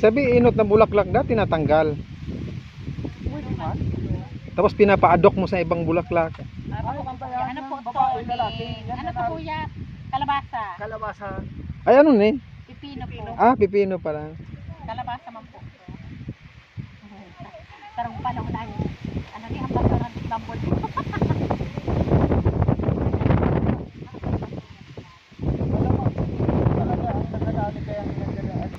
sabi inot na bulaklak na tinatanggal. Pwede man. Tapos pinapaadok mo sa ibang bulaklak. Ano po to? Babae, lalaki. Yan Ano yan to ang kuya? Kalabasa. kalabasa. Ay ano ni? Pipino po. Ah, pipino pala. Kalabasa man po. Tarong panong lang. Ano ni ang pagkakas ng tambol. Malamang. Talaga ang nakadali kaya ang nagdadaan.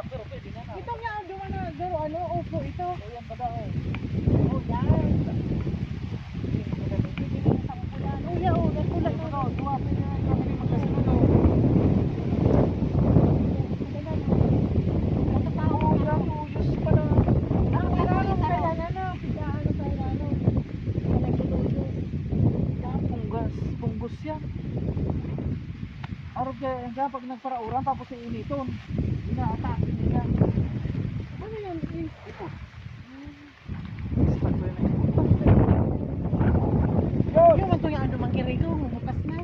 Pero pwede na na. Ito nga, doon na, pero ano, opo, ito. O yan ba daw? Oh, yan. Oh, yeah, oh, napula na. Ano, duwapin niya yung kami magkasunod. Oo, yan, uyos pala. Ang ilalong kailan, ano, pigaan sa ilalong. Yan, punggus yan. Araw kaya yan, pag nagparauran, tapos iiniton. Inaatake nila. Ano yan? Ipot. Start ko yun na ipot. Yun! Yung ito yung ano, mangkirigo, humukas na.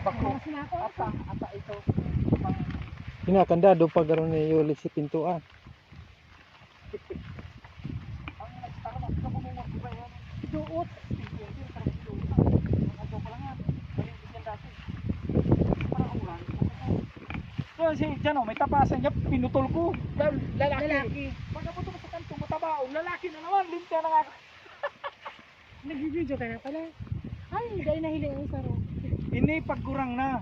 Bako. Humukas na ako. Ata ito. Hinakandado pag gano'n ni Yuli si pintuan. Ang nagtaramak na bumungag ko ba yan? Duot. So si Jano, may tapasan niya, pinutol ko. Lalaki. Pagkapunto ko sa kanto, mataba. Lalaki na naman, linta na nga. Nag-video ka na pala. Ay, dahil nahiling ang saro. Ini pagkurang na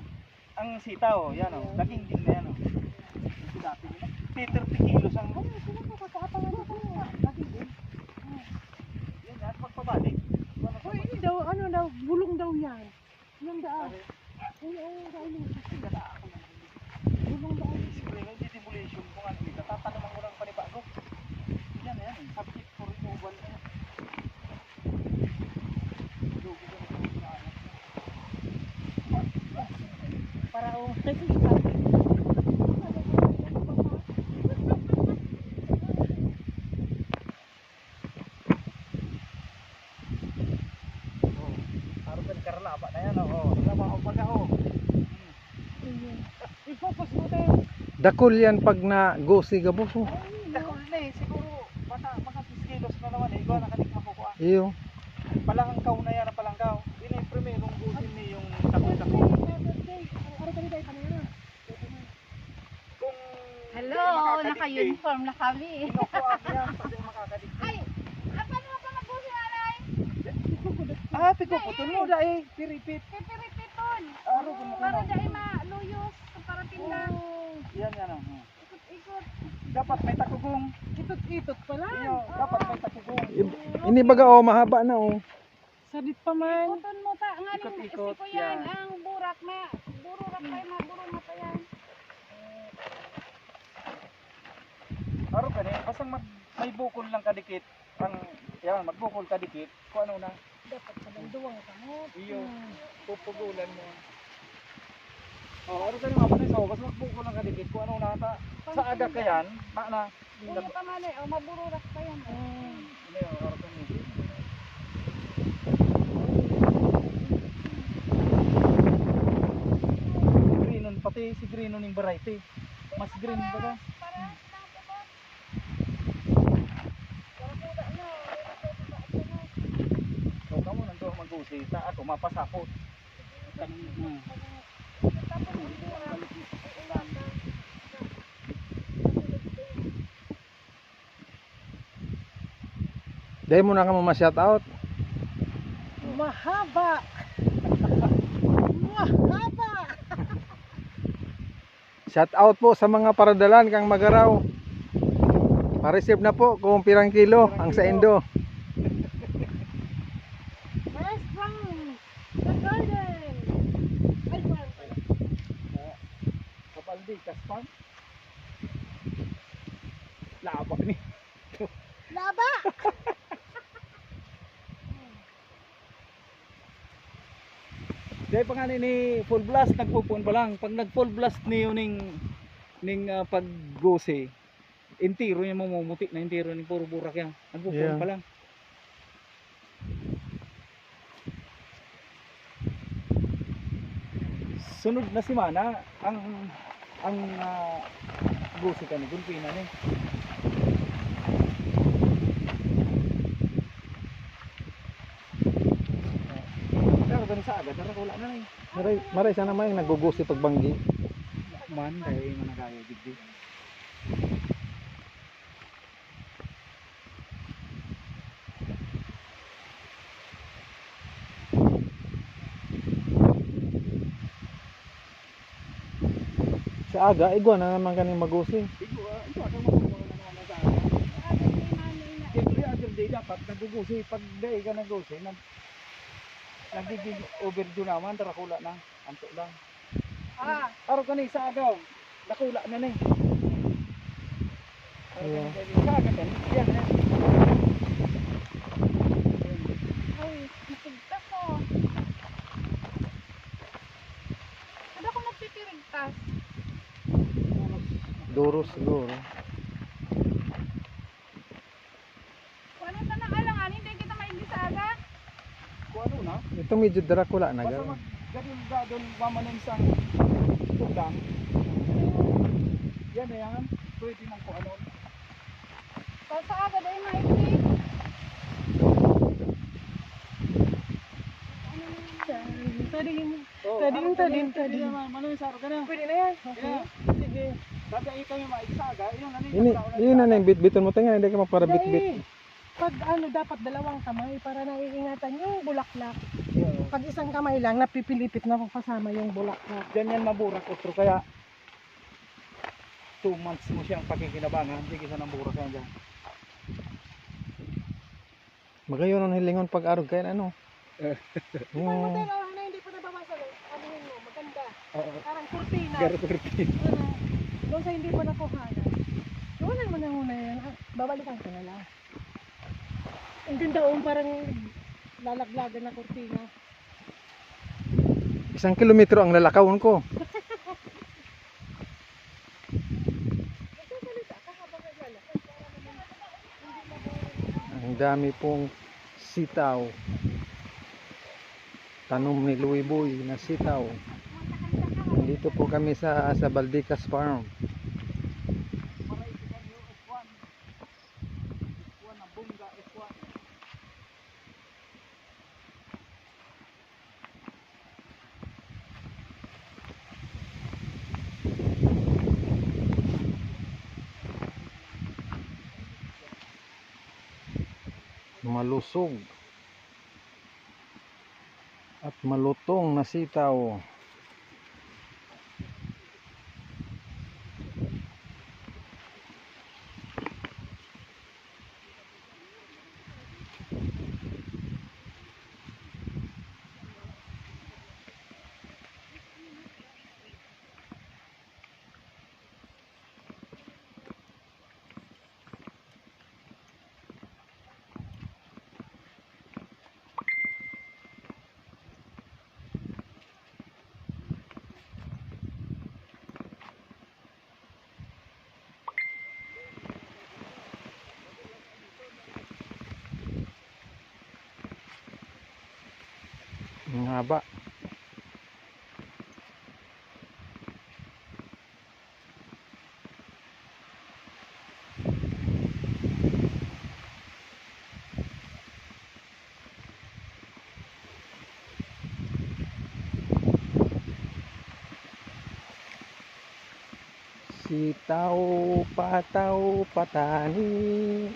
ang sitaw, yan o. Laging din na yan o. Dati nila. 30 kilos ang... Ano, sino ko kakapang ano ko? Laging din. Yan yan, pagpabalik. Oh, ini daw, ano daw, bulong daw yan. Yung daan. Ay, daan yung bulong daan. Siguro yung demolition kung ano ito. Tatanaman ko ng panibago. Yan na yan. Subject for removal na yan. Lugi ka na sa anak. Para oh, Harus ka karlaba na yan o. Laba o baga o. i-focus mo tayo. Dakol yan pag na gosi gabos. Oh. Dakol na eh. Siguro mga 10 kilos na naman eh. Ikaw nakanik makukuha. Iyo. Palangkaw na yan, palangkaw. Yun yung primerong gusin ni yung tako-tako. Kung Hello, naka-uniform na kami. kinukuha ko yan, pati makakadigdig. Ay, paano mo pa mag-usi nanay? Ah, piguputol mo dahil. Piripit. Pipiripiton. Aro ko mo Para dahil maluyos. Para tinda. Yan yan. Ikot-ikot. Dapat may takugong. Itot-itot pala. Iyo, dapat may takugong. Ini baga oh, mahaba na oh. Sadit pa man. Ikuton mo ta. Nga nung Ikot-ikot, ko yan. yan. Ang burak na. Bururak tayo, maburo na pa yan. Aro ka rin. Basta may bukol lang kadikit. Ang, yan, magbukol kadikit. Kung ano na. Dapat palang duwang kamot. Iyo, pupugulan mo. Oh, aro ka rin mga panis. Basta magbukol lang kadikit. Kung ano na. Sa aga ka yan. Na. Kuya ka man eh. O, mabururak pa yan. Ano yun, aro ka rin. Greenon, pati si Greenon yung variety. Mas green ba ba? So, kamo nandoon mag-usi. Sa ako, mapasapot. Dahil mo na ka ma-shout out. Mahaba. Mahaba. Shout out po sa mga paradalan kang Magaraw. Pa-receive na po kung pirang kilo ang sa Indo. Where's from the garden? Ay, farm pala. Kapaldi, kaspan. Laba ni. Laba. Dahil pa nga ni full blast, nagpupun pa lang. Pag nag full blast niyo ning pag-gose, intiro niya mamumuti na intiro ni puro burak yan. Nagpupun Yeah. pa lang. sunod na semana ang gusto ka ni gulpina ni. Pero ganun sa agad, pero wala na ni. Maray sana may nagugusi pagbanggi. Man, dahil managayo digdi. Sa aga, igwa na naman kaning magusi. Ito ang mga naman sa agad. Aga kay nanay na. Siyempre, other day dapat nagugusi. Pag day ka nagusi, nagiging overdue naman, tarakula na. Anto lang. Araw ka ni sa agaw. Nakula na ni. Yeah. Sa aga ka ni. Yan na. Ay, nasugta ko. Ano ko nagtitirigtas? Duro siguro. Kung ano na nang alangan, hindi kita maigi sa aga. Kung ano na. Ito medyo Dracula na Basta gano'n. ganun gadon mamanin sang tugdang. Yan na yan. Pwede nang kung ano. Kung sa aga dahil maigi. Pwede yun. Oh, Pwede araw yun, ka pwede ni, yun, pwede yun. naman. Manoy sa araw ka na. Pwede na yan. Okay. Yeah. Sige. Dadai kami maisaga. Yun na ni. Yun na yung bit-biton mo tingnan, hindi ka magparabit-bit. Dahil, pag ano, dapat dalawang kamay para naiingatan yung bulaklak. Pag isang kamay lang, napipilipit na kasama yung bulaklak. Ganyan maburak otro kaya 2 months mo siyang pakikinabangan. Hindi kisa ng burak yan dyan. Magayon ang hilingon pag arog kayo ano. Kung maganda na hindi pa nababasa, ano yun mo, maganda. Oo. Parang kurtina. Garperti. Ano, doon sa hindi pa nakuhanan. Iwanan mo na muna yan. Babalikan ko na lang. Ang ganda parang lalaglagan na kurtina. 1 kilometro ang lalakawon ko. Ang dami pong sitaw. Tanom ni Louie Boy na sitaw. Nandito po kami sa Baldicas Farm. Malusog at malutong na sitaw. Ang haba. Sitaw, pataw, patani.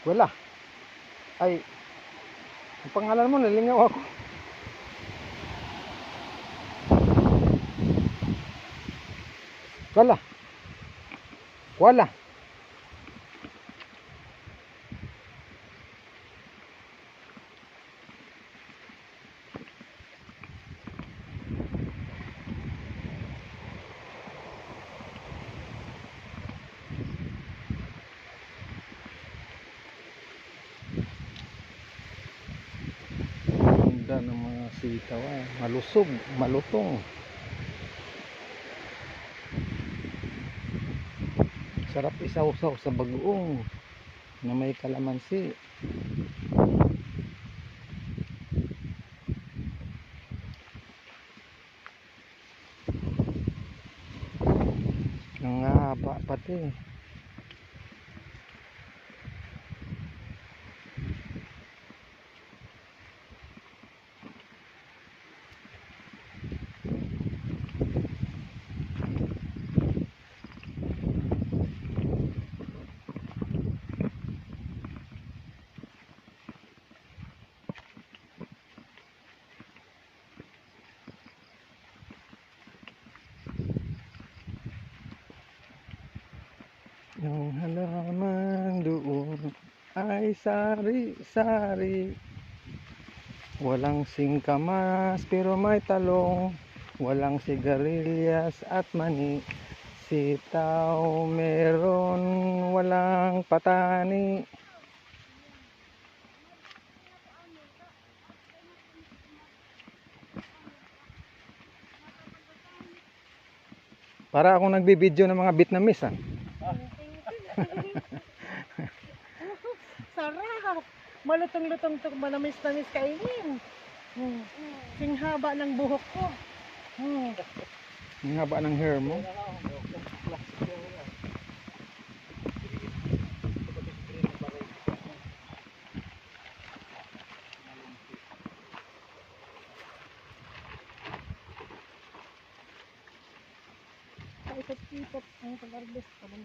Wala. Ay, ang pangalan mo, nalingaw ako. Wala. Wala. Ganda ng mga sitaw, malusog, malutong. Sarap isaw-saw sa bagoong na may kalamansi. Ang haba pati. Yung halaman doon ay sari-sari. Walang singkamas pero may talong. Walang sigarilyas at mani. Sitaw meron, walang patani. Para akong nagbibideo ng mga Vietnamese. Sarap! Malutong-lutong to, manamis-namis kainin. Sing haba ng buhok ko. Ang haba ng hair mo. Kaipot-ipot ang pag-arbest pa lang.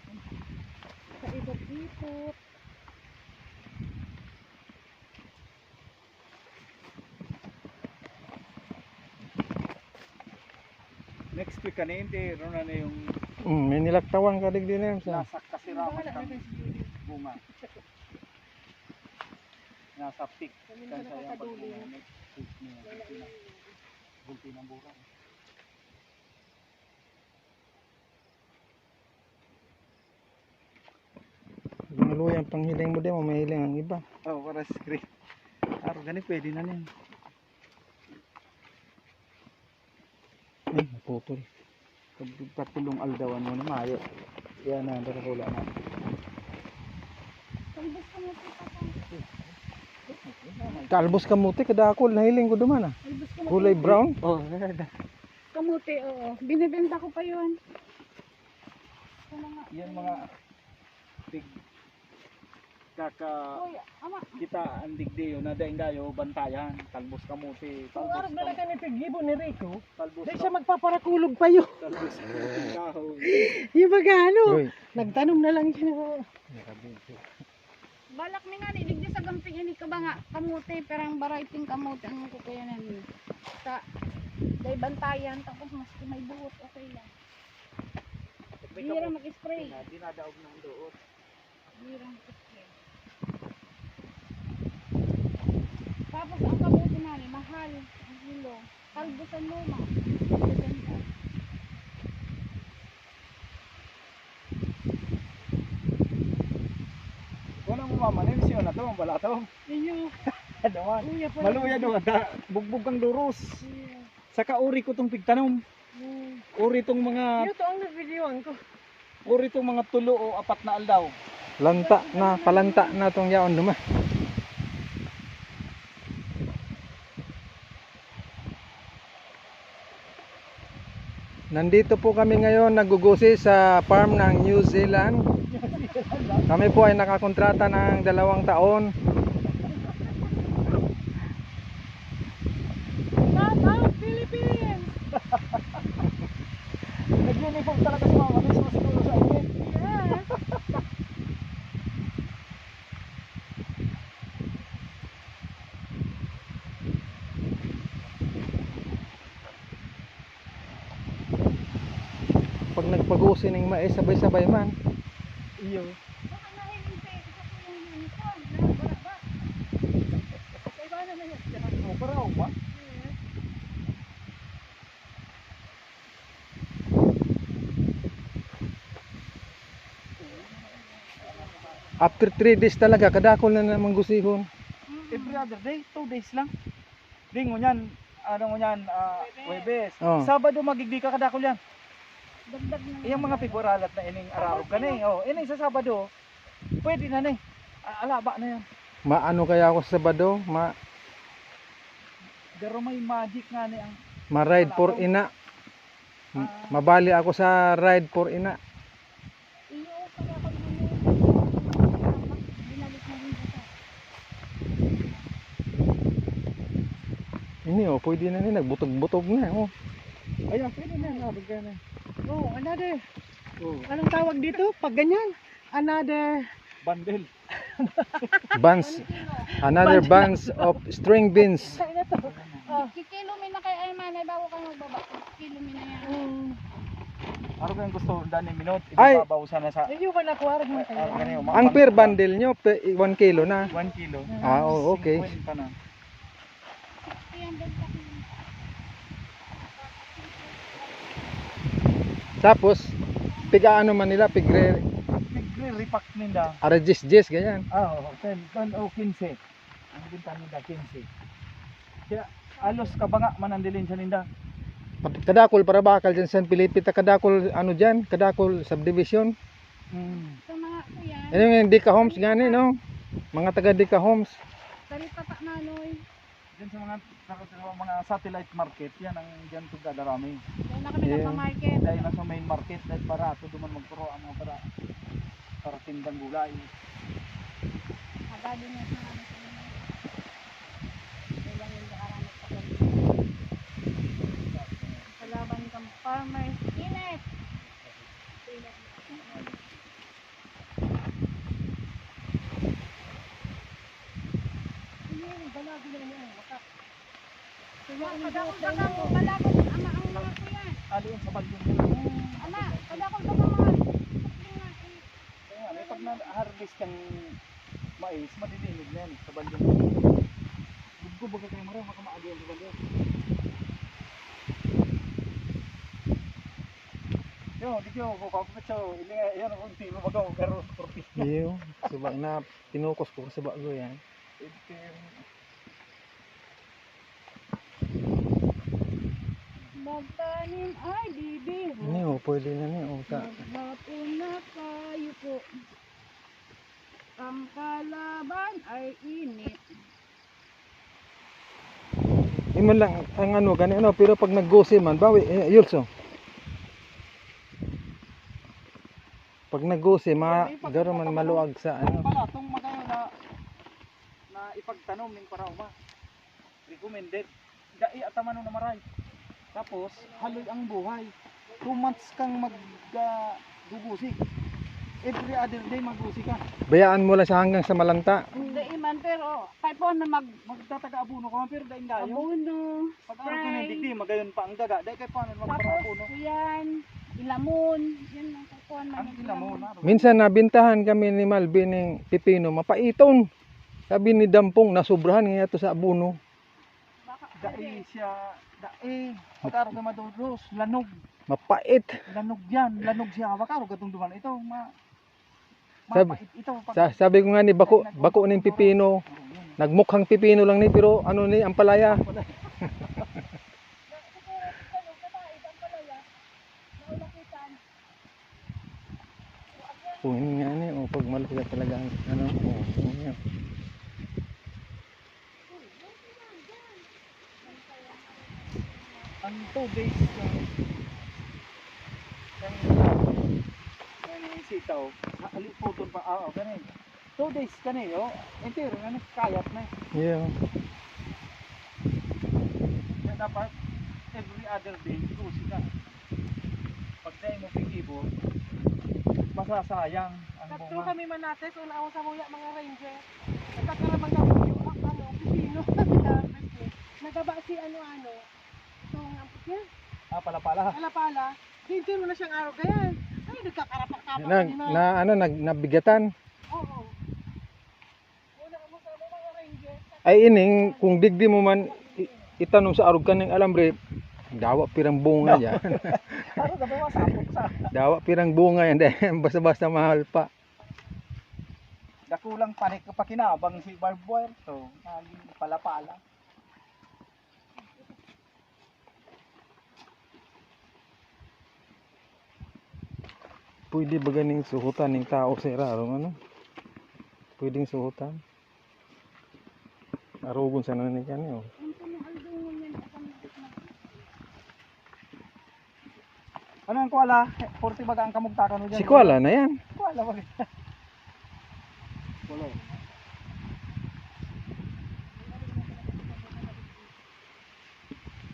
Kaipot-ipot. Next week kanente, ron na yung May nilaktawan ka din din sa. nasa kasiraman ng bunga. Nasa peak. Kan sa yung pagbunga. Next week niya. Bunti ng burang. Yung luyang panghiling mo din mo, mahiling ang iba. Oh, para screen. Aro gani pwede na niyan. Ay, naputol. Pag patulong aldawan mo na mayo. Yan na, para kula na. Kalbos kamuti, kadakol, nahiling ko duman. Kulay brown. Oh, Kamuti, oo. Binibenta ko pa yun. yan mga big kaka Uy, ama. kita ang digdi yun na daing dayo bantayan talbos kamuti Kung arap na ka ni Pigibo ni Rico, talbos dahil siya magpaparakulog pa yun. talbos kahoy. Yung baga ano, Uy. nagtanom na lang siya. Balak mi nga ni digdi sa gamping ini ka ba nga kamuti perang variety kamuti ang kukuyanan ni. Sa day bantayan tapos maski may buhot okay lang. Bira mag-spray. Dinadaog ng doot. Bira mag-spray. Tapos ang kamuti na ni mahal ang kilo. Talbusan mo ma. Ganda. Kung ang mamanin siya na to ang balato. Inyo, Dawan. kuya pa. Maluya do ta bugbog kang duros. Saka uri ko tong pigtanom. Uri tong mga Ito ang nabidyoan ko. uri tong mga tulo o apat na aldaw. Lanta na, palanta na tong yaon duman. Nandito po kami ngayon nagugusi sa farm ng New Zealand. Kami po ay nakakontrata ng 2 taon. Tata, Philippines! Nag-uniform talaga si mama kasi siguro sa inyo. Yes! pag-usin ng mais sabay-sabay man. Iyo. Baka nahiling sa isa ko yung uniform. Nabara ba? Kaya ba na yan? Oh, paraw ba? After 3 days talaga kadakol na namang gusihon. Every other day, 2 days lang. Di ngunyan, ano ngunyan, Webes. Oh. Sabado magigdi ka kadakol yan. Dagdag na. Iyang mga piboralat na ining ararog ka na eh. Oh, ining sa Sabado, pwede na na eh. Alaba na yan. Maano kaya ako sa Sabado? Pero may magic nga ni ang Ma-ride for ina. Mabali ako sa ride for ina. Iyo, pag ako naman binalik na rin dito. Ini oh, pwede na ni nagbutog-butog na oh. Ayan, pwede na yan. Ararog ka na. Oh, another. Oh, Anong tawag dito? Pag ganyan. Another. bundle. Buns. Another buns of string beans. Kaya na to. Kikilo mi na kay ay manay bago ka magbaba. Kikilo mi na yan. Ano ba yung gusto dani minute? Ay! Ibabaw sana sa Yung ka nakuha rin mo araw kayo. ka na yun. Ang per bundle nyo, 1 kilo na. 1 kilo. Ah, oh, okay. 50 na. Ayan, dagdag na. Tapos, piga ano man nila, pigre, Nagre-repack ninda. arajis-jis, ganyan. Oh, 10 o 15. Ang bintan ninda 15. Kaya alos kabanga man ang dilin sa ninda. Kadakol para bakal dyan San Felipe, kadakol ano dyan, kadakol subdivision. Sa mga kuya, Yan yung Dika Homes gani, no? Mga taga Dika Homes. dali pa manoy. Diyan sa mga satellite market, yan ang diyan to gadarami. Dahil na kami Yeah. nagpa-market. Dahil nasa main market dahil para to duman magpuro ang mga para tindang gulay. Agado na sa namin sa mga. Kailang yung nakaramit sa kanya. Kalaban kang farmers. Init! Balago na yan. Watak. Kadakol ka ka mo. Balabot ama ang mga kuya. Aliin sa bagyong. Ama, kadakol ka ka mga. Kaya may pag na-harvest kang mais, madidinig na yan sa bagyong. Guggo baga kayo mara, makamaagi yan sa bagyong. Yo, di ko ko ko ili yan ang tiro magaw pero porti. Iyo, subak na pinukos ko sa bago yan. Magtanim ay bibiro. Ini oh, pwede na ni oh, ta. Maglapo na kayo po. Ang kalaban ay init. Iman lang ang ano gani ano, pero pag naggosi man bawi yulso. Pag naggosi garo man maluag sa Ano ano. pala tong magayo na ipagtanom ning parauma. Recommended. Dai ataman na maray. Tapos haloy ang buhay. 2 months kang gugusi. Every other day magusi ka. Bayaan mo lang sa hanggang sa malanta. Hindi man pero kahit po na Magtataga abuno ka pero daing dayo. mag-abuno. Pag araw ka digdi magayon pa ang daga. Dai kay paano magpara Tapos abuno. yan, ilamon. Yan ang kukuhan man. Ang ilamon na. Minsan nabintahan kami ni Malvin ng pipino, mapaiton. Sabi ni Dampong, nasubrahan nga ito sa abono. Dai siya, dai. Pag araw ka madudos, lanog. Mapait. Lanog yan, lanog siya. Pag araw ka duman ito, Sabi- mapait ito. Sabi ko nga ni bako ning pipino. Nagmukhang pipino lang ni pero ano ni ang palaya. Oh, ini nga ni oh, pag malaki ka talaga ang ano oh, yan. Ang 2 days kang sitaw, aliputon pa, ganun. 2 days kani, entero nga kayat na. Yeah. Kaya dapat, every other day, gusi ka. Pag dahil mo pigibo, masasayang ang Tatlo bunga. kami manates. Una ako sa muya mga ranger. Nagkakaramang kami yung pipino. Harvest ko. Nagaba si ano. Itong amput niya. Pala-pala. Alapala. Hindi mo na siyang araw gayan. Ay, nagkakarapak-kapak nabigatan. Oo. Una ka mo sa mga ranger. Ay ining kung digdi mo man itanong sa arog kaning alambre, dawa pirang bunga yan. Para na ba masapot sa Dawa pirang bunga yan dahil basta-basta mahal pa. dakulang panik pa kinabang si barbed wire to. Naging pala-pala. Pwede ba ganing suhutan ng tao sa irarong ano? Pwedeng suhutan. Arugon sa nanin kanyo. Ang punong aldungon yan, Ano ang kuala? 40 baga ang kamugtakan mo dyan. Si Kuala na yan. Kuala ba? Wala.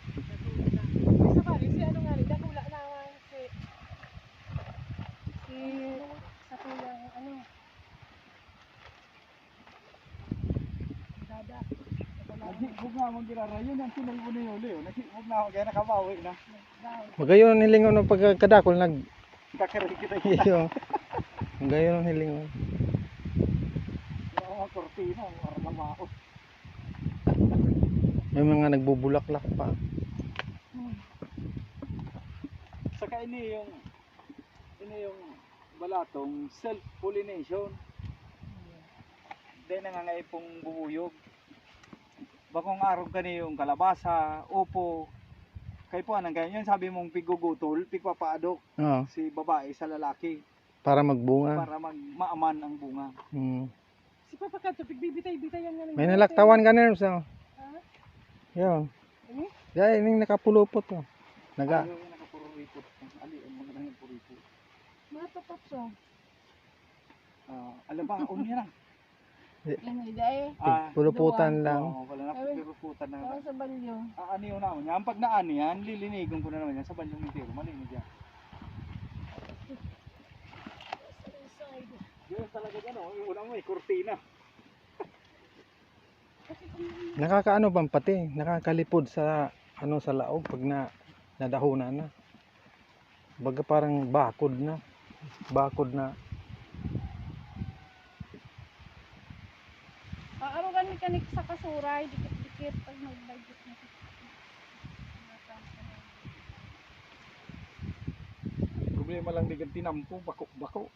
Isa pa rin, si ano nga rin, dakula naman si sa tulang ano. Dada. Naghibog nga mong girara. Yun ang sinungo ni Yuli. Naghibog na ako kaya nakabawi na. Magayon ang hilingon ng pagkadakol nag Kakaroon kita iyo. Magayon ang hilingon. mga kortina. Para mamaot. May mga nagbubulaklak pa. Saka ini yung balatong self-pollination. Dahil nangangaipong bubuyog. Bakong araw ka yung kalabasa, upo. Kaya po anong ganyan, sabi mong pigugutol, pigpapaadok Oo, si babae sa lalaki para magbunga. para maaman ang bunga. Hmm. Si Papa Kato, pigbibitay-bitay yan nga. May nalaktawan ka na sa. Ha? Yo. Ini? Ya, ining nakapulupot to. Naga. Ayaw yung nakapururipot. Ali, ang mga nanging puripot. Mga tapapso. Alam ba, unya lang. Yan, iday. Puluputan lang. Oo, wala na piruputan na. Para sa balyo. Aani yun naman yan. Pag naani yan, lilinigon ko na naman yan sa banyong nitiro. Malinig yan. Yun talaga dyan, oh. Yung unang may kurtina. Nakakaano bang pati? Nakakalipod sa ano sa laog pag nadahunan na. Baga parang bakod na. Bakod na. Aarugan ni kanik sa kasuray, dikit-dikit pag mag-budget na. Problema lang di tinampo, bako-bako.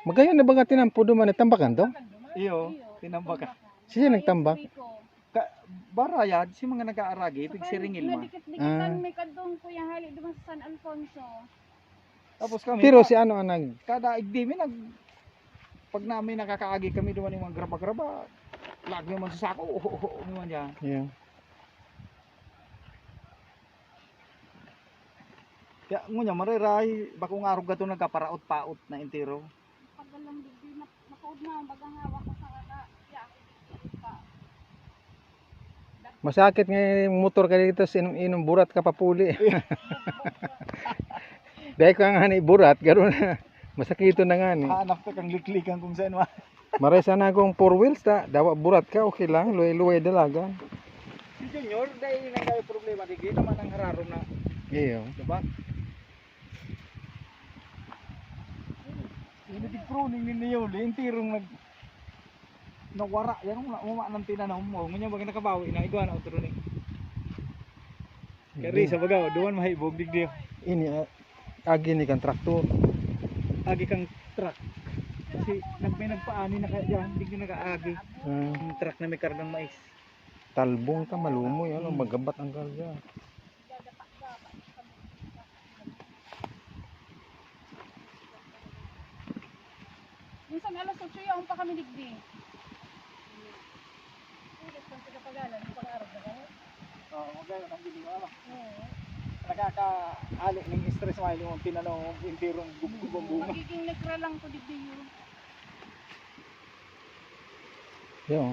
Magayon na baga tinampo duman tambakan to? Iyo, tinambak ka. Siya nagtambak. Barayad, si mga nag-aaragi, pigsiringil ma. Dikit-dikitan may kadong kuya hali duman sa San Alfonso. Tapos kami, Pero si ano ang nag kada igdimi pag namin nakakaagi kami duman yung mga graba-graba, lagi naman sa sako, naman yan. yeah. Kaya ngunya mariray, bakong arog gato nagkaparaot-paot na intiro. Pag alam di napaud na bagang hawak ko sa kaka. Ya, pa. Masakit nga yung motor ka dito inom burat ka papuli. Dahil ka nga ni burat, gano'n na. Masakito na nga ni. Hanap ka kang liklikan kung saan ma. Maray sana akong 4 wheels ta. Dawa burat ka, okay lang. Luway-luway dalaga. Si Junior, dahil nang kayo problema, di kita man ang hararo na, Iyo. diba? Hindi pruning ni Yuli, yung tirong nawara, yan ang umama ng tinanom mo. Ngunya baga nakabawi na, igwa na utro ni. Kari sa baga, duwan mahibog, digdi. Ini agi ni kan traktor. Agi kang truck. Kasi may nagpaani na kaya dyan, digdi nakaagi. Ah, Yung truck na may kargang mais. talbong ka malumoy ano magabat ang karga. Minsan alas 8 yung pa kami digdi. Oo, magayon ang biling ano. Nakakaali ng stress mo yung tinanong yung tirong gubong bunga. Magiging nekra lang ko digdi yun. Yo.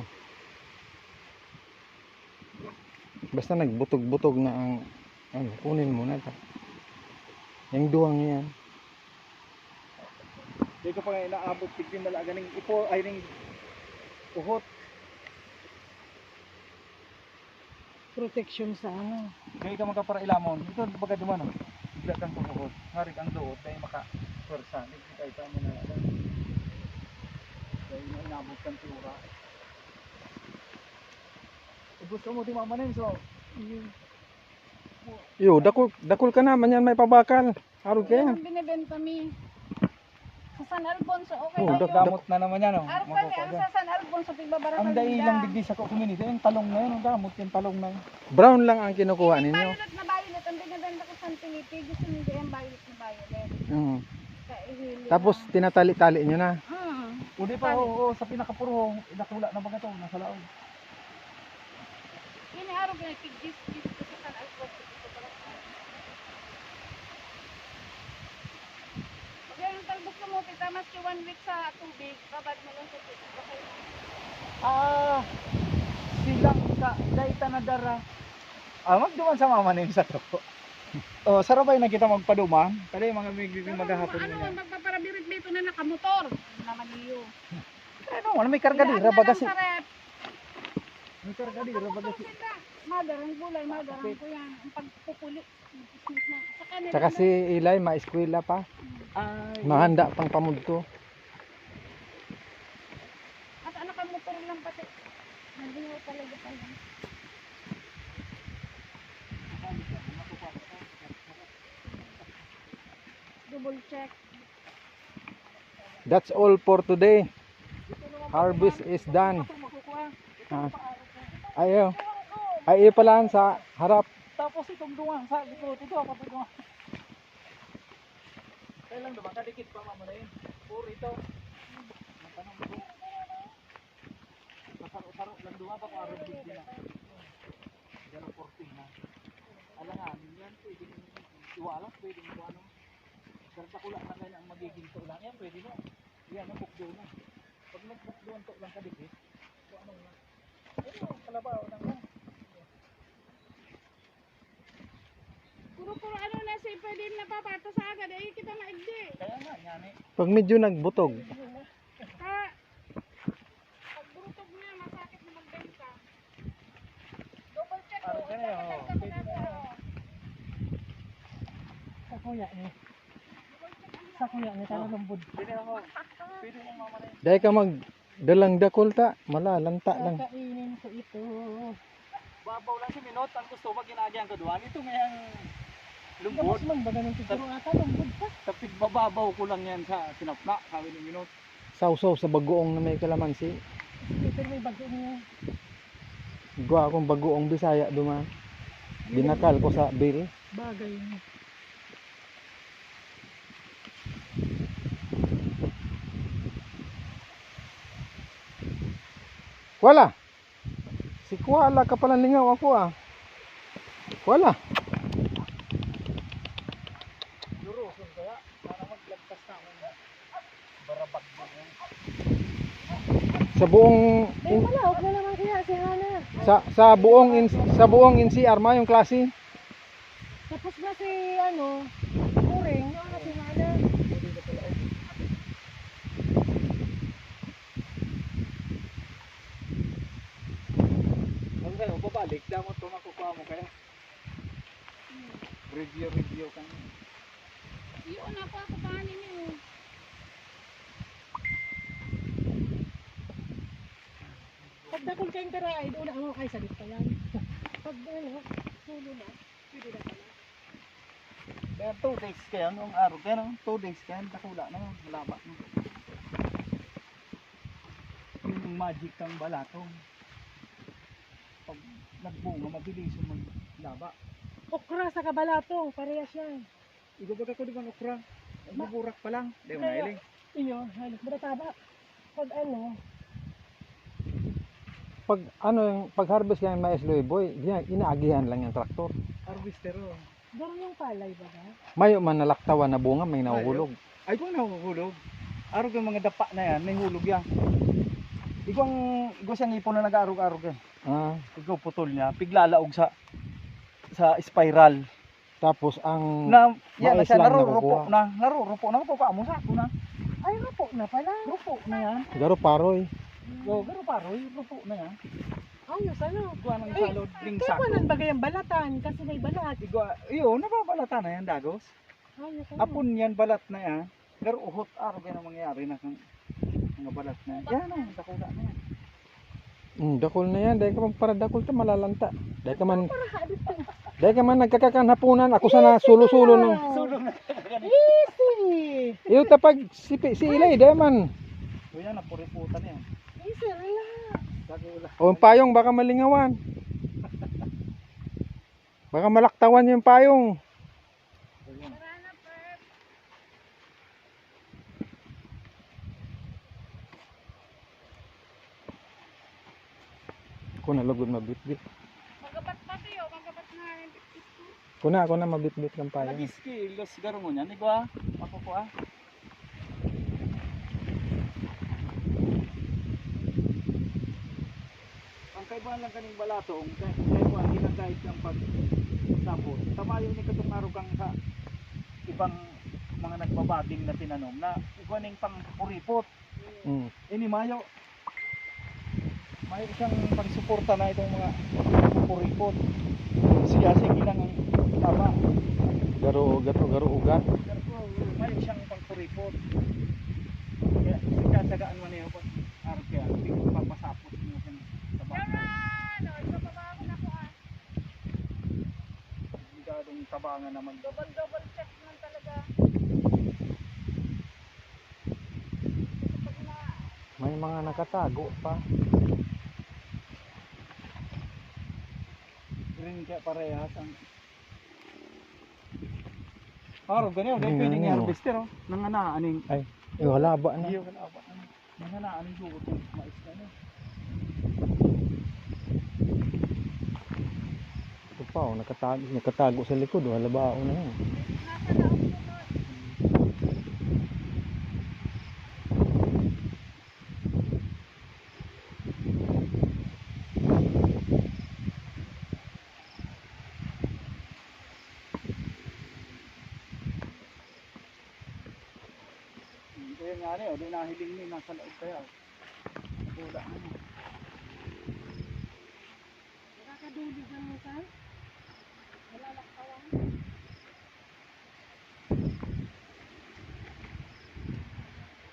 Basta nagbutog-butog na ang ano, kunin mo na ta. Yung duwang yan. Di ko pa nga inaabot tigdin na ganing ipo ay ning uhot. Protection sa ano. Kaya ka magkapara ilamon. Ito baga dumano. Isda kang kuhod. Harig ang duot kay maka pwersa. Hindi kay ta mo na lang. Kaya inabot kang tura. Gusto mo di mamanin so. Yo, dakul ka naman yan, may pabakal. Harod ka yan. Ang binibenta mi. Sa San Alfonso, okay Oh, na yun. Gamot na naman yan oh. Araw kami, ang sa San Alfonso, tigbabarakal Ang dai lang digdi sa community, yung talong na yun, ang gamot yung talong na yun. Brown lang ang kinukuha ninyo. Violet na violet, ang binibenta ko sa Tiniti, gusto nyo yung violet na violet. Mm. Kaihili Tapos tinatali-tali nyo na. Udi pa oo, sa pinakapuro, inakula na baga to, nasa laog. Yun yung araw ko na tigis ko sa San Alfonso. Kaya yung talbos na mo, kita maski 1 week sa tubig, babad mo lang sa tubig. Okay. Silang ka, daita na dara. Magduman sa mamanin sa to. Oh, sarabay na kita magpaduman. Kaya mga may maghahapon Ano, niya. magpaparabirit dito na nakamotor. Naman iyo. Ano, may kargadira baga si. Sa rep. May kargadira baga si. Madarang gulay, madarang ko yan. Ang pagpupuli. Sa kanila. Tsaka si Ilay, maeskwela pa. Ay, Mahanda pang pamudto. At anak ang motor lang pati. Nandingaw talaga tayo. Double check. That's all for today. Harvest is done. Ah. Ayaw. Ay pala sa harap. tapos itong dunga sa likod ito ako dunga. Kailan ba kadikit pa mamalayin? Puro ito. Matanong ko. Masaro-saro lang dunga pa para big na. Ganun 14 na. Alanganin yan, pwedeng iwalas, pwedeng ano. Kartakula na ngayon ang magiging to lang yan, pwede na. Yan, ang bukdo na. Pag nagbukdoan to lang kadikit, so ano na. Ito, kalabaw lang yan. Puro ano na si pwede na papato sa agad. Eh, kita maigdi. Kaya nga, yan eh. Pag medyo nagbutog, Pagburutog na, masakit na magbenta. Double check Araw mo. ka na yun, oh. Pwede na yan. Sa kuya niya. Sa kuya niya, tala lambod. Pwede ako. Pwede mo mamalayin. dahil ka magdalang dakol ta, malalanta lang. Kakainin ko ito. Babaw lang si Minot, ang gusto pag ginagyan ko doon. Ito ngayang lumbod. Tapos man ba ganun siguro ata, lambod pa. Tapos bababaw ko lang yan sa sinapna, sabi ni Minot. Sausaw sa bagoong na may kalamansi. Ito may bago niya. Gawa akong bagoong Bisaya duma. Binakal ko sa bill. Bagay niya. Wala. Si Kuala ka pala lingaw ako ah. Wala. Luruson kaya, para maglagtas na akong barabag mo yan. Sa buong Eh wala, huwag na naman kaya si Hana. sa buong NCR ma yung klase. Tapos na si ano, Uring, yung si Hana. Ang kayo, babalik, damot ko makukuha mo kaya. Review ka. Yun na pa, kapanin niyo. Pag dakol kayong karay, doon ako kay salit pa yan. Pag ano, sulo na, pwede na pala. Kaya 2 days kaya, nung araw kaya, 2 days kaya, nakula na, malaba. Yung magic ng balatong. Pag nagbunga, mabilis yung maglaba. Okra sa kabalatong, parehas yan. Igabag ako di ba okra? Maburak pa lang. Di mo nailing. Inyo, halos taba. Pag ano, Pag harvest kang mais boy, inaagihan lang yung traktor. Harvester oh. doon yung palay ba ba? Mayo man nalaktawan na bunga may nahuhulog. Ay kung nahuhulog. Arog yung mga dapa na yan, may hulog yan. Ikaw siyang ipon na nag-arog-arog yan. Ah, Ikaw putol niya, piglalaog sa spiral. tapos ang Na, yan na mais siya, lang narurupo nakukuha. na. Narurupo na, kapag mo sa ako na. Ay, rapo na pala. Rupo na yan. Garo paroy. O, pero paroy, rupo na yan. Ayos, ano? Igwa ng Ay, salod ring Kaya sako. walang bagay ang balatan kasi may balat. Igwa, iyo, nababalatan na yan, dagos. Ayos, ano? Apon yan, balat na yan. Pero uhot, araw yan ang mangyayari na kang mga balat na yan. Yan o, dakula na yan. Dakol na yan. Dahil ka man para dakol ka malalanta. Dahil ka man nagkakakan hapunan. Ako sana sulo-sulo no. Sulong na. Easy! Iyo tapag si Ilay. Dahil man. So yan, napuriputan yan. Easy, relax. Dakula. O yung payong baka malingawan. Baka malaktawan yung payong. So yan. Ako na lugod mabitbit. Magapat yun, magapat na yung Ako na mabitbit ng payong. Lagi los garo mo yan. Igwa, ako po ah. Ang kaibahan lang kaning balatong, kaibahan ilang kahit kang pagsabot. Tamayo ni katong araw kang sa ibang mga nagbabading na tinanom na igwa ning pang puripot. Mm. Ini mayo. May isang pagsuporta na itong mga puripot. Siya sige lang ang tama. Garo ugat. May isang pagpuripot. Kaya sitasagaan mo niya po. Araw kaya, hindi ko papasapot mo sa taba. Masyadong tabangan naman. Double check man talaga. May mga nakatago pa. Green kaya parehas ang araw ganyan, dahil Ang pwedeng ano. harvester oh. Nanganaaning Ay, yung halaba na. iyo ka ba? Nanganaaning sugot ng mais na no. Ito pa, oh, nakatago sa likod. Oh, halabao na yun. Nasa laog mo nun. Kaya nga rin, di nahiling ni nasa loob kaya. Wala na. Nakakaduli dyan mo sa? Malalakawan.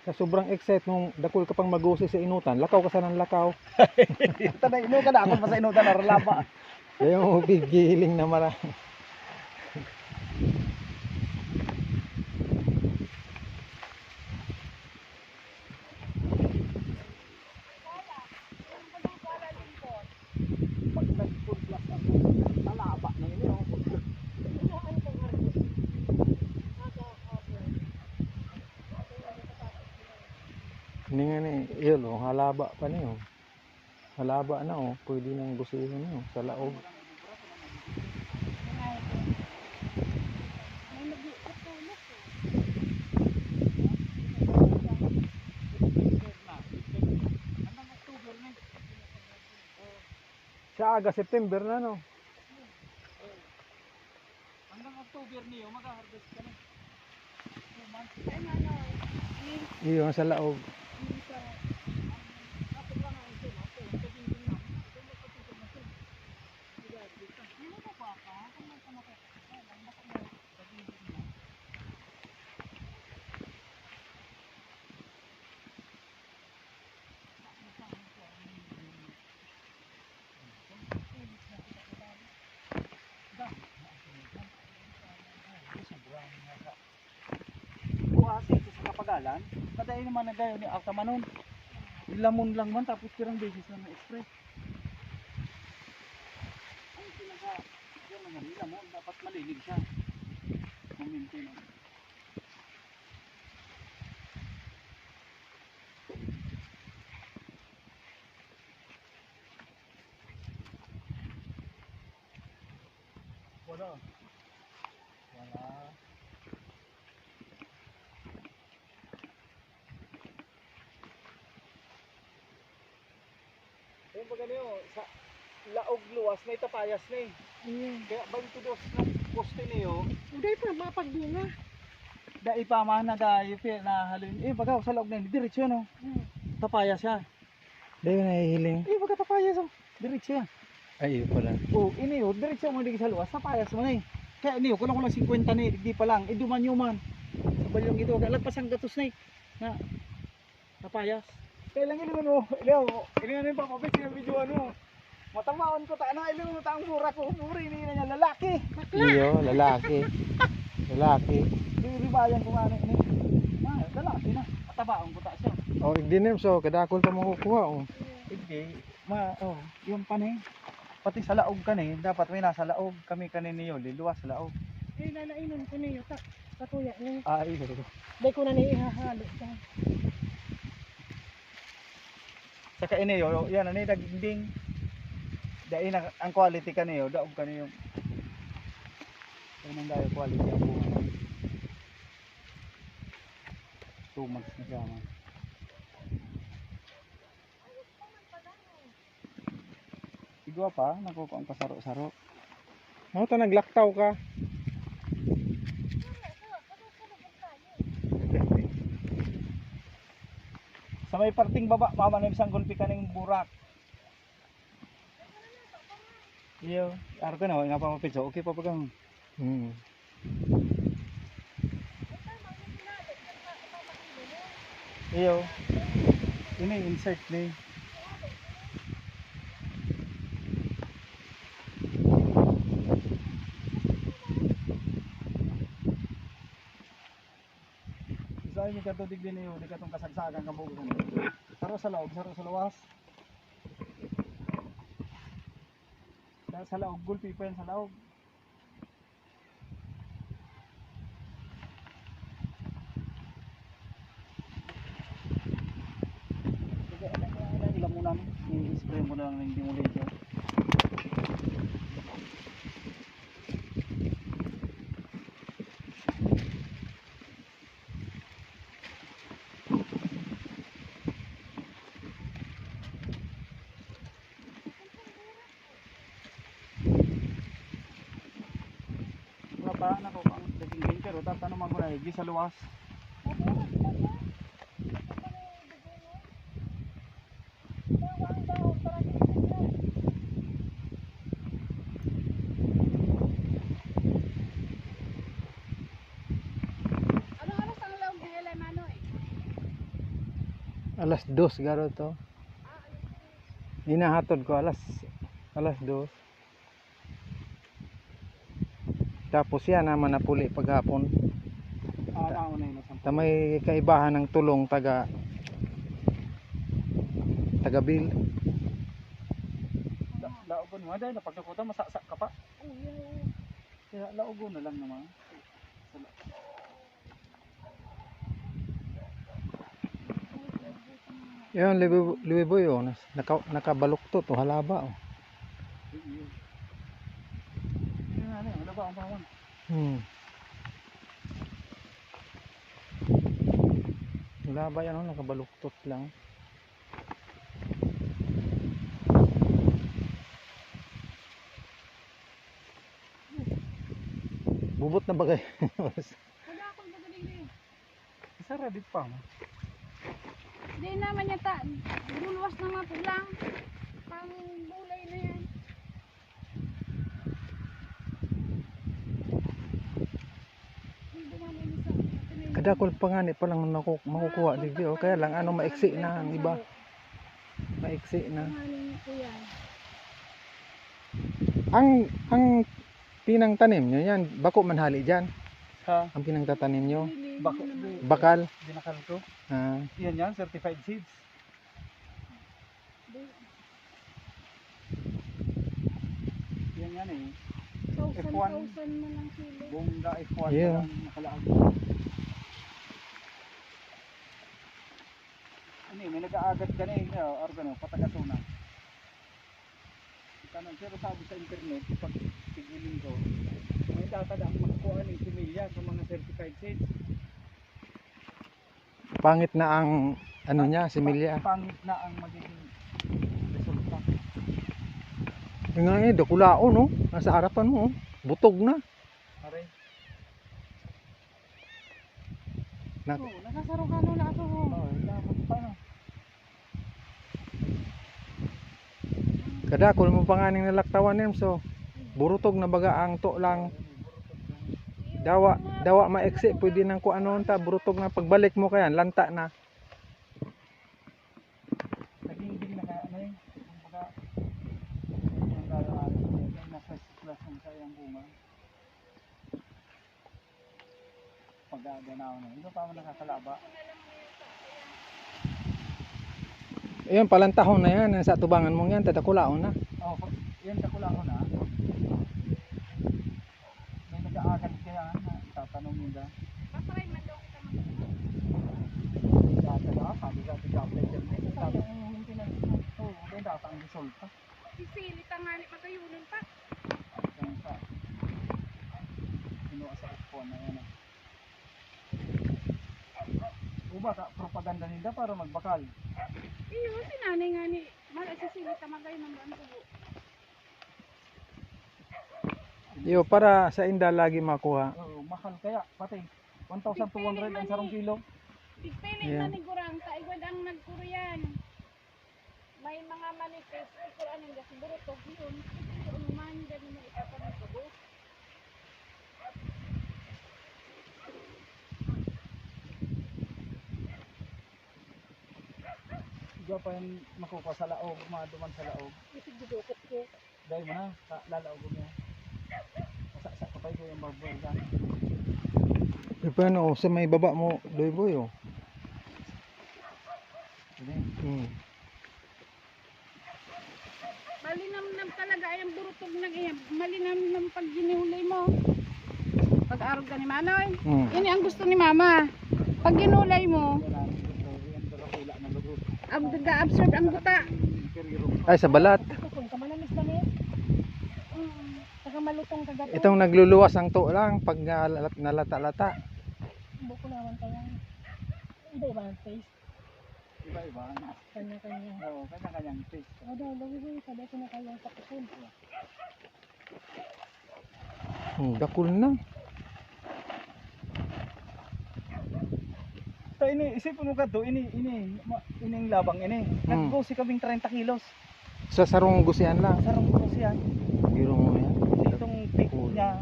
Sa sobrang excite nung dakol ka pang magusi sa inutan, lakaw ka sa ng lakaw. Tanay ino ka na ako pa sa inutan na ralaba. Kaya mo gigiling na marami. Pag nag-pudlas ako, talaba na yun oh. Hindi nga ni, yun oh, halaba pa niyo. Halaba na oh, pwede nang gusihin niyo sa laog. May nag-iutulos eh. Hanggang October na eh. Sa aga September na no. Hanggang October niyo, mag-harvest ka na. 2 months. Ay, ano, Iyo sa laog. Buhati ito sa kapagalan, kadayo naman na gayo ni Altamanon. Lamon lang man, tapos kirang beses na na-spray. Ang sinaga, yun naman, lamon, dapat malilig siya. Maminti na. Wala. Wala. Ayun ba ganyo, sa laog luwas na itapayas na eh. Kaya 22 na poste niyo, Hindi pa mapagbunga. da ipamana da ipi na halin. Eh bagaw sa laog na yun, diretso no. Tapayas siya. Dahil nahihiling. Eh, pagkatapayas oh. Diretso yan. Ay, iyo pala. Oh, ini oh, diretso mo di sa luwas, napayas mo na eh. Kaya niyo, kulang 50 na eh, di pa lang. Duman yuman. Sa balyong ito, lagpas ang gatos na eh. Na, napayas. Kaya lang ilingan mo, ilingan yung papapit yung video ano. Matamaon ko ta na, ilingan mo ta ang mura ko. Mura, ini na niya, lalaki. Iyo, lalaki. Lalaki. Ribayan ko nga ini. Lalaki na. Matabaon ko ta siya. Oh, igdinim so, kadakol pa makukuha oh. Hindi, yung panay. Pati sa laog kanay, dapat may nasa laog. Kami kanay niyo, liluwas sa laog. Eh, lalainon ko niyo. Katuya niyo. Ay, Dahil ko na ihahalo. saka iniyo, yan ani daging. Dai na ang quality kaniyo, daog kaniyo. Yan ang dayo quality ang bunga. 2 months na siya man. Igwa pa, nakuha ang pasaro-saro. Ano to, naglaktaw ka? Sa may parting baba, mama na isang gulpi kaning burak. Iyo, araw ka na, nga pa mapitso. Okay pa pagang. Hmm. Iyo. Ini insert ni. Isa mi kadto digdi niyo, di katong kasagsagan ka bugo. Saro sa laog, saro sa lawas. Sa laog, gulpi pa yan sa laog. Ilang muna, i-spray mo lang ng demolition. Mga pa, nako, ang daging pero tatanong ko na, sa luwas. Anong oras ang laog ni Ella Manoy? Alas 2 garo to. Hinahatod ko alas 2. Tapos yan naman napuli paghapon. Nauna yun. Ta may kaibahan ng tulong taga bil. Laogon mo, dahil napagdakutan, masasak ka pa. Kaya laogon na lang naman. Yan liwiboy oh, nakabaluktot oh, halaba oh. Yun nga ano ba ang bawang? Hmm. Halaba yan oh, nakabaluktot lang. Bubot na bagay. Wala akong gagaling. Isa rabbit pa mo. Hindi naman yata. Dulwas na mga lang. Pang bulay na yan. Hindi naman isa. Kadakol pa nga ni pa lang makukuha dito oh. Kaya lang ano maiksi na ang iba. Maiksi na. Pangalan ko yan. Ang pinang tanim nyo yan, bako manhali dyan. Ha? Ang pinangtatanim nyo, Bakal. bakal. Binakal ko. Ah, Yan, certified seeds. Yan eh. F1. 1,000 mo lang kilo. Bongga F1 Yeah. lang nakalaag. Ano may nag-aagat ka na eh. Organo, patagatuna. Tanong, pero sabi sa internet, pag tigilin ko, may tatadang makakuha ng similya sa mga certified seeds. pangit na ang ano niya, similya. Pangit na ang magiging resulta. Yung nga eh, dakulao no, nasa harapan mo, oh. Butog na. Aray. Na- Nakasarong ka na ito. Oo, dapat pa no. Kadakol mo pa nga ning nalaktawan niya so burutog na baga ang to lang. Dawa maiksi pwede nang ko ano ta burutog na pagbalik mo kayan lanta na. Naging na kaya ano yun. Kumbaga, yung galaari, yung nasa class ng sayang bunga. Pag-aganaw na. Ito pa mo nakakalaba. Ayun palantahon na yan sa tubangan mo yan tadakulaon na. Oh, yan kakula ko na. May nag-aagal kaya na tatanong nila. Papray man daw kita mag- Dati na, sabi ka, tig-apply dyan. Sabi ang maintenance mo. Oo, may data ang resulta. Sisilit ang nga ni pagayunan pa. Yan sa kinuha sa iPhone na yan. Uba, propaganda nila para magbakal. Iyo, si nanay nga ni, sisilit ang magayunan ba ang tubo. Yo para sa inda lagi makuha. Oo, mahal kaya, pati 1,200 ang sarong kilo. Tigpilit Yeah. na ni Gurang, taigwad ang nagkuriyan. May mga manifest, ikuran ang gas, burutog yun. Ito naman, dyan mo itapan ng tubo. Diba pa yung makukuha sa laog, maduman sa laog. Isig dudukot ko. Dahil mo na, lalaog mo niya. Masak ko pa yung barbell dyan. E paano sa may baba mo doy boy oh. Hmm. Malinamnam talaga ay ang burutog ng iyan. Malinamnam pag ginihulay mo. Pag-arog ka ni Manoy. Hmm. Ini ang gusto ni Mama. Pag ginulay mo, absorb ang buta. Ay sa balat. Kung kamanamis na niya. Saka malutong kagato. Itong nagluluwas ang to lang pag nalata-lata. Buko naman kaya. Hindi ba ang taste? Iba-iba. Kanya-kanya. Oo, kanya-kanyang taste. Ano, lagi ko kada ko na kaya sa kusun. Dakul na. So ini, isipin mo ka to, ining labang ini. Nag-grocery kaming 30 kilos. Sa sarong gusian lang. Sarong grocery yan. Biro mo yan. Itong pick niya.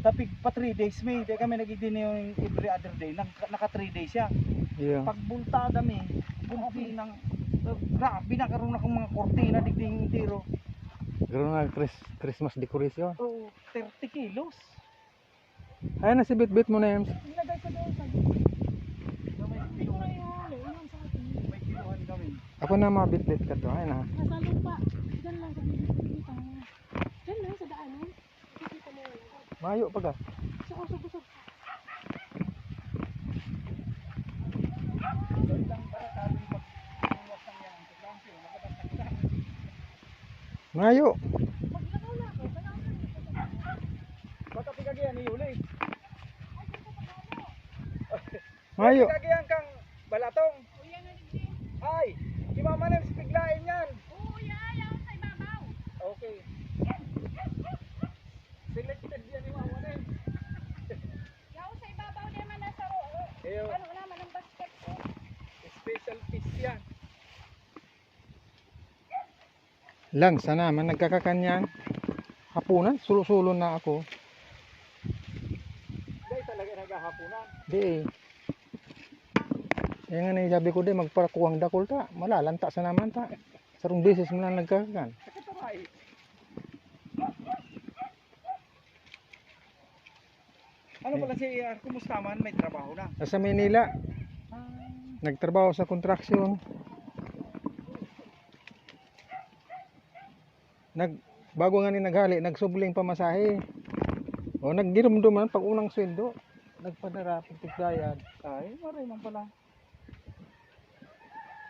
Tapig pa 3 days may. Di kami nagiging yung every other day. Naka 3 days siya. Yeah. Pagbulta dami, bulti ng grabe na karoon akong mga kortina digding tiro. Garo nga Christmas decoration. Oo, 30 kilos. Ay na si bit mo na yan. Nilagay ko doon sa May kiluhan, may kiluhan kami. Ako na mabit-bit ka to. Ay na. nasa lupa. Diyan lang sa bibig. Diyan lang sa daanan. Kikita mo yun. Mayo pa ka. Sa usog-usog. Mayo. Maglakaw na ako. Baka pigagyan ni Yuli. Mayo. Pigagyan kang balatong. Uya na din. Ay, di mama na piglain yan. Uya, yaw sa ibabaw. Okay. Selected yan ni mama na. Yaw sa ibabaw di man na sa roo. Eyo, Ano naman ang basket ko? special piece yan. Lang sana man nagkakakanyan. Hapunan, sulo-sulo na ako. Dahil talaga naghahaponan. Di eh. Yan nga na sabi ko di magparakuwang dakol ta. Malalanta sa naman ta. Sarong beses mo lang nagkakakan. Sakataray. Ano pala si kumusta man? May trabaho na. Sa Manila, nagtrabaho sa construction. Bago nga ni naghali, nagsubling pamasahe. O nagdirumduman pag unang sweldo. Nagpadara, pagtigdayad. Ay, maray man pala.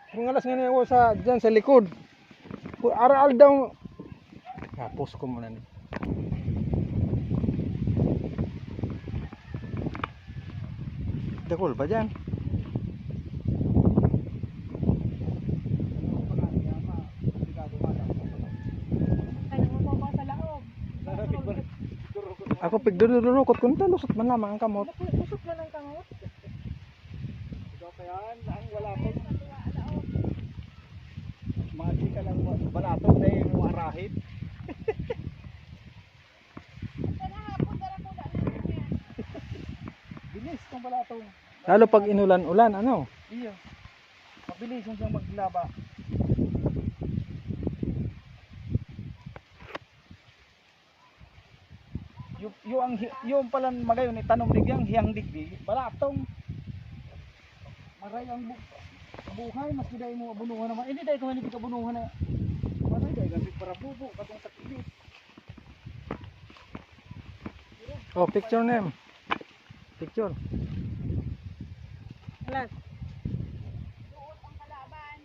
Kung alas nga niya ako sa, dyan sa likod. Aral daw. Tapos ko muna ni. Dakol pa dyan. Kaya mo pa sa laog. Ako pigdururukot kung talusot man lamang ang kamot. Usok na ng kamot. Ikaw pa yan, ang wala ko. Magi ka lang balatong na yung arahid. Sana hapon, dara po na yan. Bilis kung balatong. Lalo pag inulan-ulan, ano? Iya. Mabilis yung siyang maglaba. Yung pala magayon tanom digdi hiyang digdi balatong. Maray ang buhay mas giday mo abunuhan naman. Hindi dai ko hindi ka abunuhan na. Maray dai gamit para bubo katong sa kilit. Oh, picture name. Picture. Alas. Doon ang kalaban.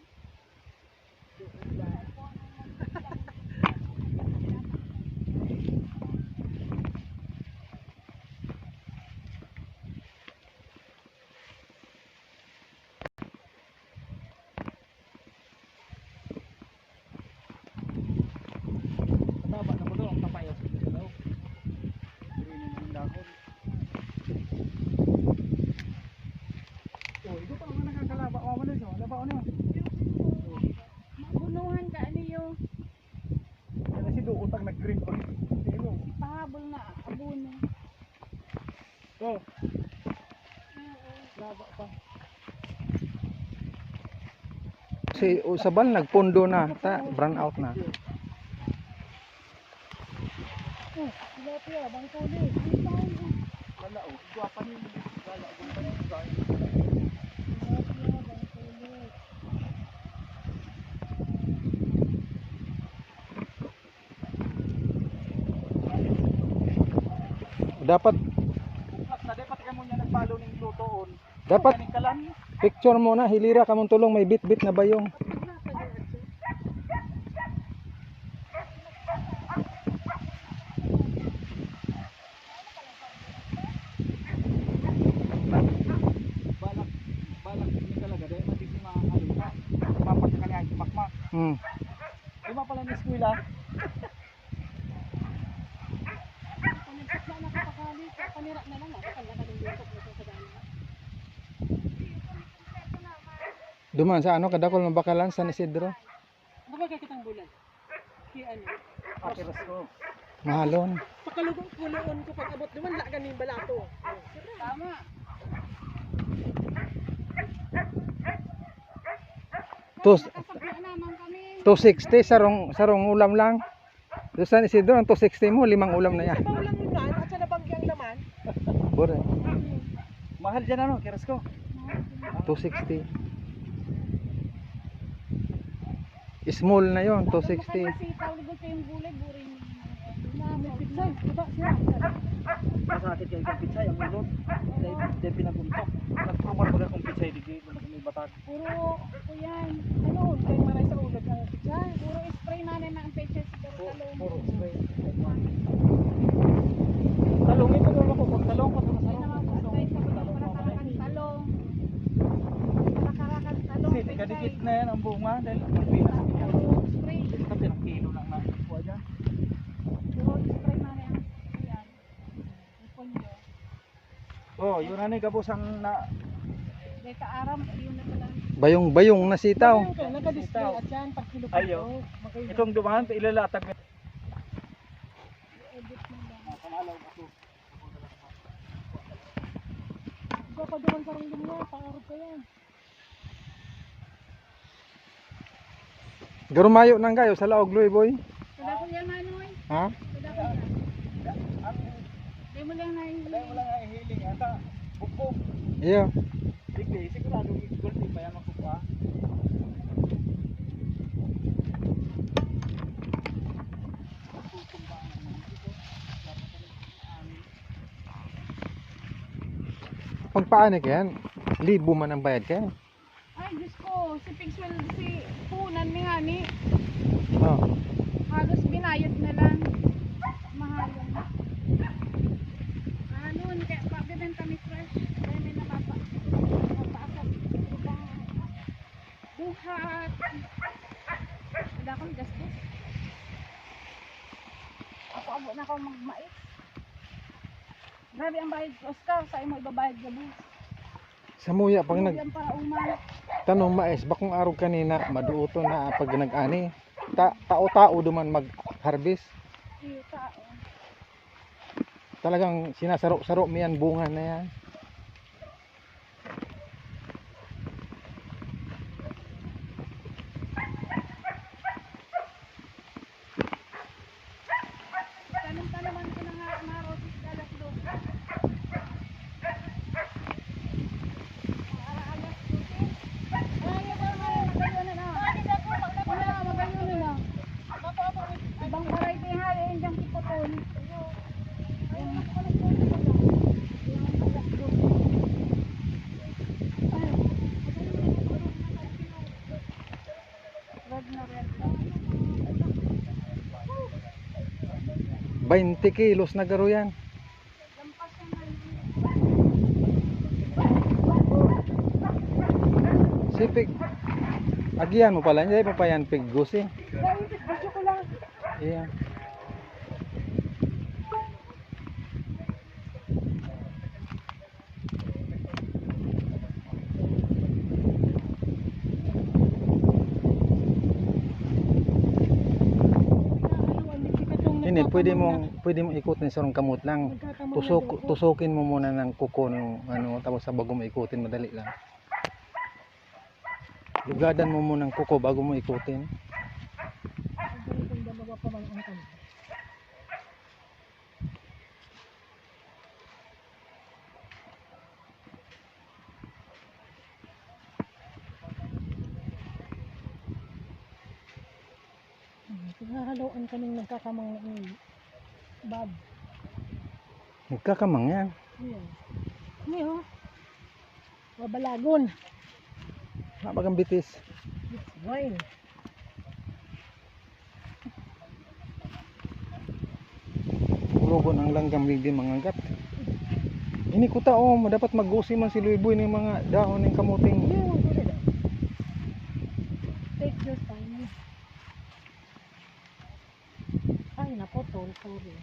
Taba na mo doon ang tapayos dito daw. Dili ni dahon. Oh, ito pa man nakakalaba. Oh, man ito. Laba ano? Mabunuhan ka niyo. Kasi si do utang nag-green pa. Dilo. Pahabol na abuno. Oh. Laba pa. Si Usabal nagpundo na, brown out na. Tilapia, bangkuli. Wala oh. Guwapa ni wala kung pa ni guys. Tilapia, bangkuli. Dapat Bukas na dapat kamo niya nagpalo ning lutoon. dapat Kaning kalan. picture mo na, hilira ka mong tulong, may bit-bit na bayong. Balak ni talaga dahil mati si mga ayun ka. Mapak ka kanya makmak. Hmm. Di ba pala ni eskwela? Panagsak na nakapakali. Panira na lang. Bakal na ka ng bukok na sa dami. Duman sa ano, kadakol mabakalan San Isidro. Bakal ka kitang bulan. Kaya ano. Aperas ko. Mahalon. Pakalugong puloon ko pag abot naman. Lagan yung balato. Tama. Tus, Nakasakya naman kami. 260 sarong ulam lang. Doon San Isidro, ang 260 mo, 5 ulam na yan. Sa ulang yun man. At sa nabangyang naman. Bure. Mahal dyan ano, kiras ko. 260. Small na yon, 260. Sitaw, ligod kayong gulay, burin. Pizzay. Diba siya? Masakit kayo kang pitsay, ang ulod. Dahil pinaguntok. Nagpromar baga kong pitsay, di may batag. Puro, po yan. Ano? Kaya maray sa ulog ang pizzay. Puro spray na na ang peches sa talong. Puro spray. Talong ito doon ako. Pag talong ka doon Ay naman po, spray sa karakan talong. Karakan talong. kasi dikadikit na yan ang bunga dahil magpinas niya. Puro spray. Kasi ng kilo lang na kuha dyan. Puro spray na na yan. Iponyo. Oh, yun na ni gabos ang na Dahil kaaram, yun na pala. Bayong na sitaw. Ito, naka-display at yan. Pag kilupit Ayo. ko. itong dumaan ilalatag. Edit mo lang. Pangalaw ako. Ikaw pa duman sa ringgin niya. Pangarap ka yan. Garumayo nang kayo sa laog, Loy boy. Kada ko yan, Manoy. Ha? Kada ko yan. Hindi mo lang Dahil nahihiling. wala nga hiling ata. Bukbok. Iyo. Digdi, sigurado gold di pa yan makukuha. Pagpaano kayan? Libo man ang bayad kayo. Ay, Diyos ko. Si Pixwell, si Punan ni nga ni. Oh. Halos binayad na lang. Mahal yan. Ano, kaya pabibenta mi fresh. Kaya may napapaasap. Buhat. Wala akong gastos. Ako na ako magmais. Grabe ang bayad ko, Oscar. Sa imo ibabayad ka bus. Sa muya pag nag Yan para umay. tanong mais bakong araw kanina maduoto na pag nag-ani. Tao-tao duman mag-harvest. Iyo tao. Talagang sinasaro-saro mo yan bunga na yan. Tanong-tanaman ko na nga marotis dala sa loob. Ara-alas putin. Ay, ako magayon na. Wala, magayon na. Ibang variety nga rin diyang kipotol. Red na red. 20 kilos na garo yan. Lampas yan na. Sipig. Agihan mo pala, hindi mo pa yan piggus eh. Gusto ko lang. Iya. Hindi, pwede mong ikutin sa rong kamot lang. Tusukin mo muna ng kuko ng ano, tapos sa bago mo ikutin, madali lang. Lugadan mo muna ng kuko bago mo ikutin. Hahaloan kaming nagkakamang bad. Nagkakamang yan. Ayan. Ini oh. Babalagon. Mabagang bitis. It's wine. Ulogon ang langgam hindi mangagat. Ini ko tao, dapat mag-usi man si Luiboy ng mga dahon ng kamuting. Take your time. Ay, napotol. Sorry.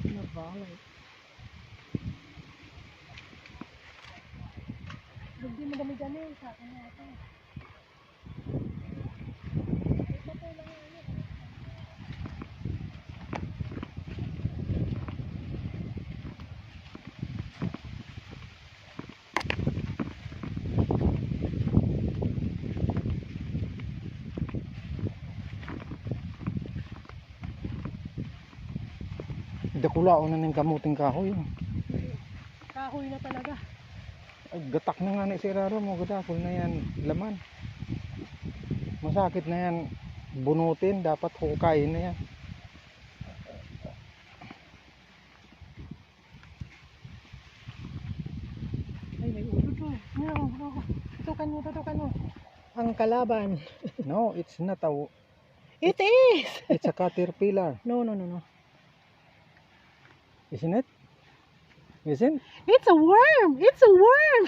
Nabalay. Hindi mo dami-dami sa akin na ito. Dakulao na ng kamuting kahoy. Kahoy na talaga. Ay, gatak na nga ni si Raro mo, gadakol na yan, laman. Masakit na yan, bunutin, dapat hukayin na yan. Ay, may ulo to. Tutukan mo. Ang kalaban. No, it's not a, It is! it's a caterpillar, No. isn't it? Isn't? It's a worm! It's a worm!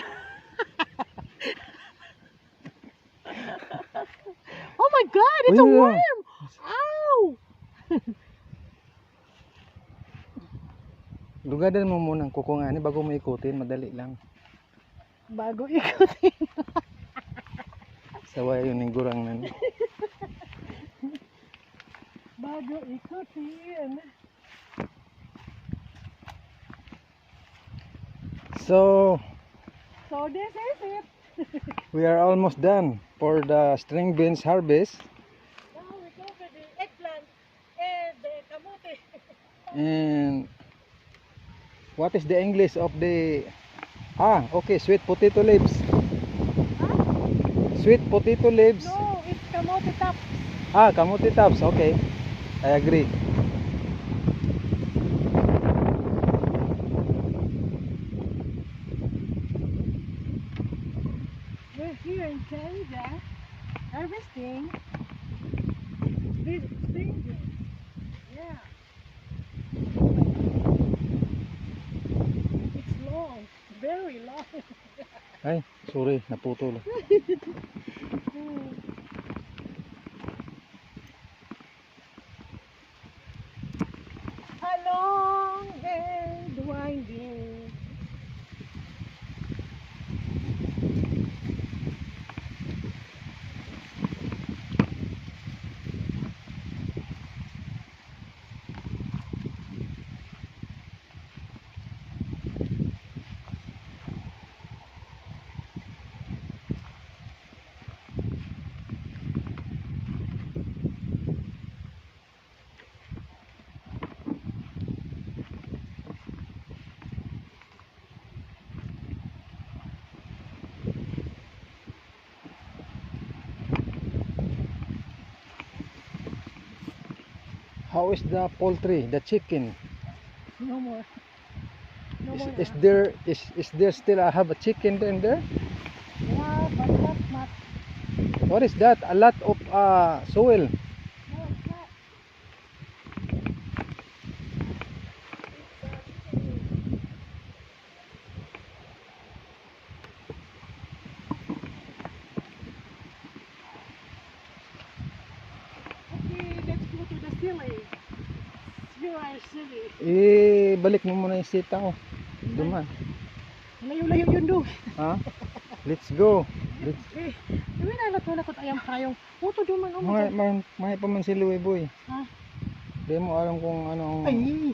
Oh my God! It's a Uy, worm! Ow! Lugadan mo muna ang kuko nga ni bago mo ikutin, madali lang. Bago ikutin. Saway yun yung gurang nan. Bago ikutin. So, So this is it. we are almost done for the string beans harvest. Now we go for the eggplant and the kamote. And what is the English of the okay, sweet potato leaves. Sweet potato leaves. No, it's kamote top. Kamuti tops. Okay, I agree. We're here in Canada harvesting these string beans. Yeah. It's long, very long. Ay, sorry, naputol. A long and winding how is the poultry, the chicken? No more. No more. Is there still I have a chicken in there? Yeah, but that's not. What is that? A lot of soil. No, it's not. Okay, let's go to the silly. You are silly. Balik mo muna yung sita ko. Duman. Layo-layo yun doon. Ha? Let's go. Eh, hindi na natulak ko ayam kayong. Puto duman o mo. May pa man si Louie Boy. Ha? Di mo alam kung ano. Ay,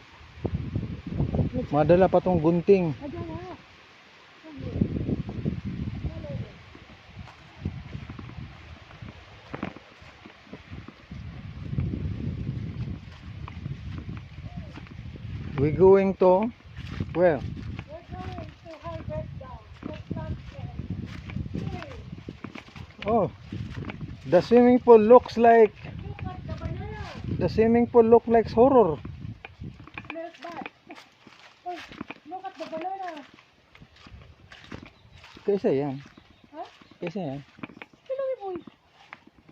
Madala pa tong gunting. adya na. We going to where? We're going to harvest down. Let's not Oh, the swimming pool looks like look at the banana. horror. Smells bad. Oh, look at the banana. Kaysa yan. Ha? Kaysa yan. Silly boy.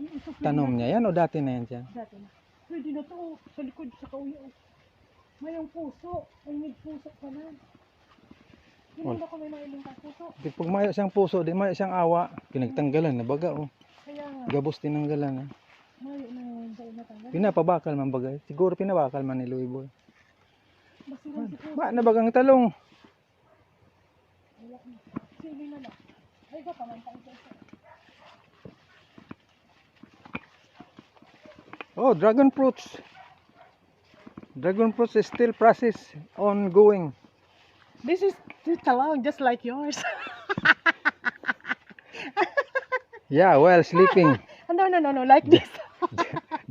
Ito pwede Tanom na- niya yan o dati na yan siya? Dati na. Pwede na to. Sa likod sa kauyo. Mayroong puso. Ay, may puso pa na. Hindi ba ko may mailong ka puso? Di pag mayo siyang puso, di mayo siyang awa. Pinagtanggalan na baga oh. Kaya nga, Gabos tinanggalan na. mayo na sa natanggal. Pinapabakal man bagay. Siguro pinabakal man ni Louie Boy. Basilan si puso. Ba na bagang talong. Sili na lang. Ay, ba pamantay ko. Oh, dragon fruits. Dragon fruits is still process ongoing. This is talong, just like yours. Yeah, while sleeping. No, like this.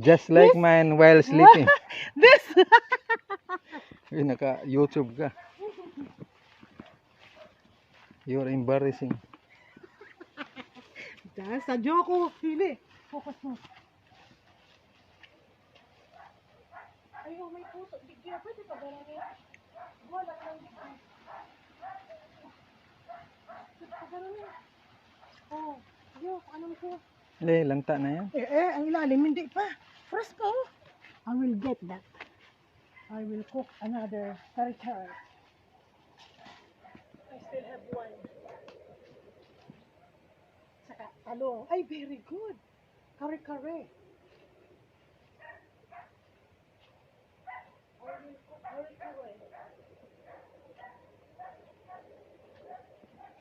Just like mine while sleeping. This. Uy, naka-YouTube ka. You're embarrassing. Dahil sa joke ko, hili. Focus mo. Ayaw, may puso. Bigyan, pwede pa ba lang yan? Wala lang bigyan. Pwede pa ba lang yan? Oh, joke, ano mo siya? Lanta na yan. Ang ilalim, hindi pa. Fresh pa, oh. I will get that. I will cook another kare-kare. I still have one. Saka talong. Ay, very good. Kare-kare. I will cook kare-kare.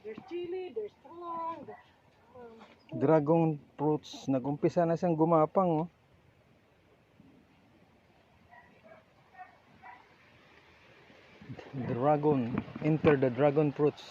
There's chili, there's talong, Dragon fruits. Nag-umpisa na siyang gumapang oh. Dragon. Enter the dragon fruits.